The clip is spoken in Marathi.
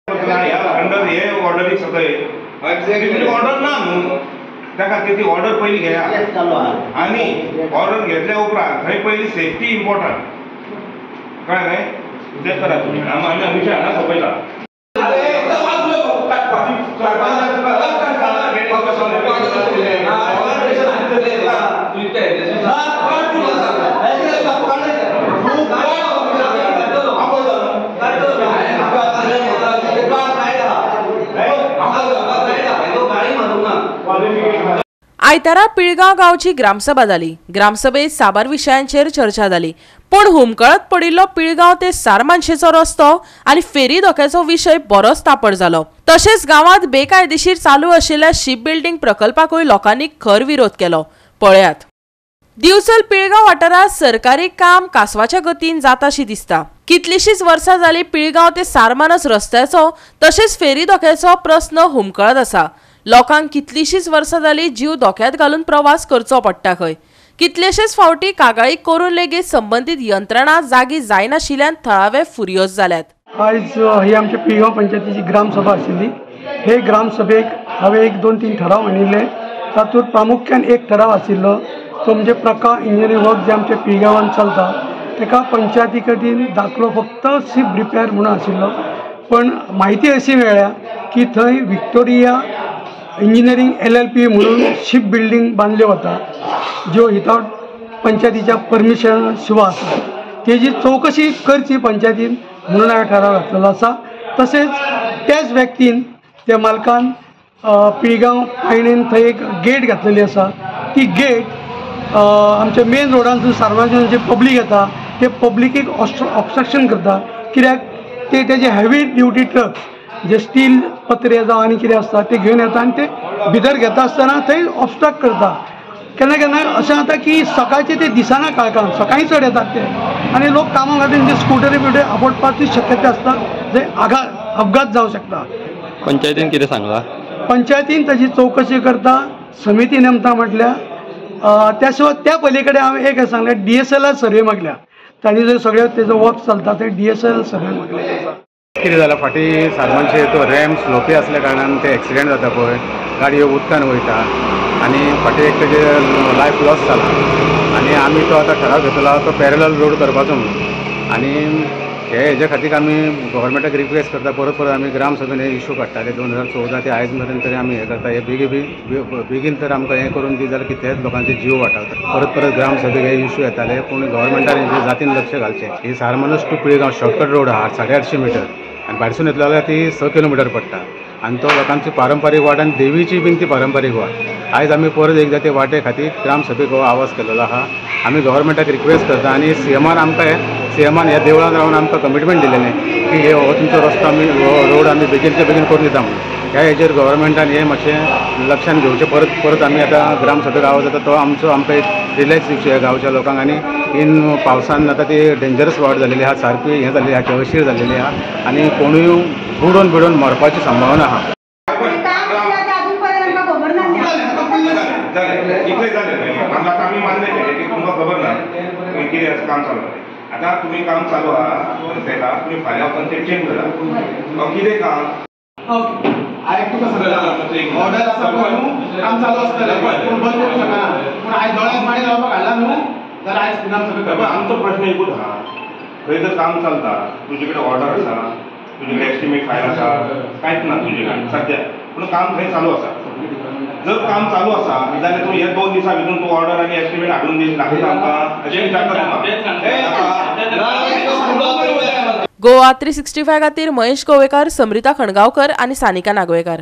अंडर हे ऑर्डरी सगळे ऑर्डर ना न्हू त्या खातीर ती ऑर्डर पयली घेया आनी ऑर्डर घेतल्या उपरांत थंय पयली सेफ्टी इम्पॉर्टंट कळ्ळें न्हय चॅक करा तुमी आमी विशय हांगा सोंपयता आयतारा पिळगांव गांवची ग्रामसभा जाली। ग्रामसभेत साबार विशयांचेर चर्चा जाली, पण हुमकळत पडिल्लो पिळगांव ते सारमानशेचो रस्तो आनी फेरी धोक्याचो विशय बरोच तापड जालो। तशेंच गांवांत बेकायदेशीर चालू आशिल्ल्या शिप बिल्डिंग प्रकल्पाकूय लोकांनी खर विरोध केलो। पळयात। दिवचल पिळगांव वाठारांत सरकारी काम कासवाच्या गतीन जाताशी दिसता। कितलीशीच वर्सां जाली पिळगांव ते सारमानस रस्त्याचो तशेंच फेरी धोक्याचो प्रस्न हुमकळत आसा। लोकांक कितलीशीच वर्सां जाली जीव धोक्यात घालून प्रवास करचो पडटा खंय। कितलेशेच फावटी कागाळी करून लेगीत संबंधित यंत्रणा जागी जायनाशिल्ल्यान थळावे फुर्योज जाल्यात। आयज ही आमच्या पिळगांव पंचायतीची ग्रामसभा आशिल्ली। हे ग्रामसभेक हांवें 1-2-3 ठराव मांडिल्ले। तातूंत प्रामुख्यान एक ठराव आशिल्लो तो म्हणजे प्रका इंजिनियरिंग वर्क जे आमच्या पिळगांवांत चलता ताका पंचायती कडेन दाखलो फक्त शिप रिपेर म्हणून आशिल्लो, पण म्हायती अशी मेळ्ळ्या की थंय विक्टोरिया इंजिनियरिंग LLP म्हणून शिप बिल्डिंग बांदल्यो वता ज्यो विथआउट पंचायतीच्या परमिशन शिवाय आसा। तेजी चौकशी करची पंचायतीन म्हणून हांवें ठराव घातलेलो आसा। तशेंच त्याच व्यक्तीन त्या मालकान पिळगांव पायणेन थंय एक गेट घातलेली आसा। ती गेट आमच्या मेन रोडांसून सार्वजनीक जे पब्लीक येता ते पब्लिकेक ऑब्स्ट्रक्शन करता, कित्याक ते तेजे हेवी ड्युटी ट्रक जे स्टील पत्रे जावं आनी कितें आसता ते घेवन येता आनी ते भितर घेता आसतना थंय ऑब्स्ट्रक्ट करता। केन्ना केन्ना अशें जाता की सकाळचे ते दिसना काळखान सकाळी चड येतात ते आनी लोक कामां खातीर ते स्कूटरी बिटरी आपटपाची शक्यता आसता, जंय अपघात जावं शकता। पंचायतीन कितें सांगलां? पंचायतीन ताची चौकशी करता, समिती नेमता म्हटल्या। त्या शिवाय त्या पलीकडे हांवें एक सांगलें DSLR सर्वे मागल्या। तांणी जर सगळें तेजो वर्क चलता ते DSLR सर्वे मागलेले आसा। कितें जालां फाटी सारमानशे तो रॅम्प स्लोपी आसल्या कारणान ते एक्सिडेंट जाता पळय, गाडयो उदकान वयता आनी फाटी एक तेजे लायफ लॉस जाला आनी आमी तो आतां ठराव घेतलो तो पॅरलल रोड करपाचो म्हणून। आनी हेजे खातीर आमी गव्हर्मेंटाक रिक्वेस्ट करता, परत परत आमी ग्रामसभेन हे इशू काडटाले 2014 ते आयज मेरेन तरी आमी हे करता। हे बेगीन तर आमकां हें करून दी जाल्यार कितेंच लोकांचे जीव वाटावता। परत परत ग्रामसभेक हे इशू येताले, पूण गव्हर्मेंटान हेजे जातीन लक्ष घालचें। ही Sarmanas to Pilgaon shortcut road आहा 850 मिटर आनी भायरसून येतलो जाल्यार ती 6 किलोमिटर पडटा आनी तो लोकांची पारंपारीक वाट आनी देवीची बीन ती पारंपारीक वाट। आयज आमी परत एकदां ते वाटे खातीर ग्रामसभेक हो आवाज केलेलो आहा। आमी गव्हर्मेंटाक रिक्वेस्ट करता आनी CMान ह्या देवळान रावन आमकां कमिटमेंट दिलेलें की हे हो तुमचो रस्तो आमी हो रोड आमी बेगीनचे बेगीन करून दिता म्हणून। ह्या हेजेर गव्हर्मेंटान हें मातशें लक्षान घेवचें। परत आमी आतां ग्रामसभेक आवाज येता तो आमकां एक रिलॅक्स दिवचें गांवच्या लोकांक। आनी इन पावसान आतां ती डेंजरस वाट जालेली आहा, सारकी हें जाल्ली आहा, केळशीर जाल्लेली आहा आनी कोणूय बुडोवन मरपाची संभावना आहा। आम्ही मान्य केले की तुमकां खबर ना कितें काम चालू आतां तुमी काम चालू आहा तेका तुमी फाल्यां वचून ते चेक करा कितें काम आयक तुका सांगता ऑर्डर आसा न्हू काम चालू आसतलें पूण बंद करूंक शकना, पूण आयज दोळ्याक पाणी लावपाक हाडला न्हू जाल्यार आयज ग्रामसभेक करपा। आमचो प्रश्न एकूच आहा, थंय जर काम चलता तुजे कडेन ऑर्डर आसा, तुजे कडेन एस्टिमेट फायल आसा, कांयच ना तुजे कडेन सद्या, पूण काम थंय चालू आसा। जर काम चालू आसा जाल्यार तूं हे 2 दिसां भितर तूं ऑर्डर आनी एस्टिमेट हाडून दी लागता आमकां अशें गोवा 365 खातीर महेश गोवेकार, समृता खणगांवकर आनी सानिका नागवेकर।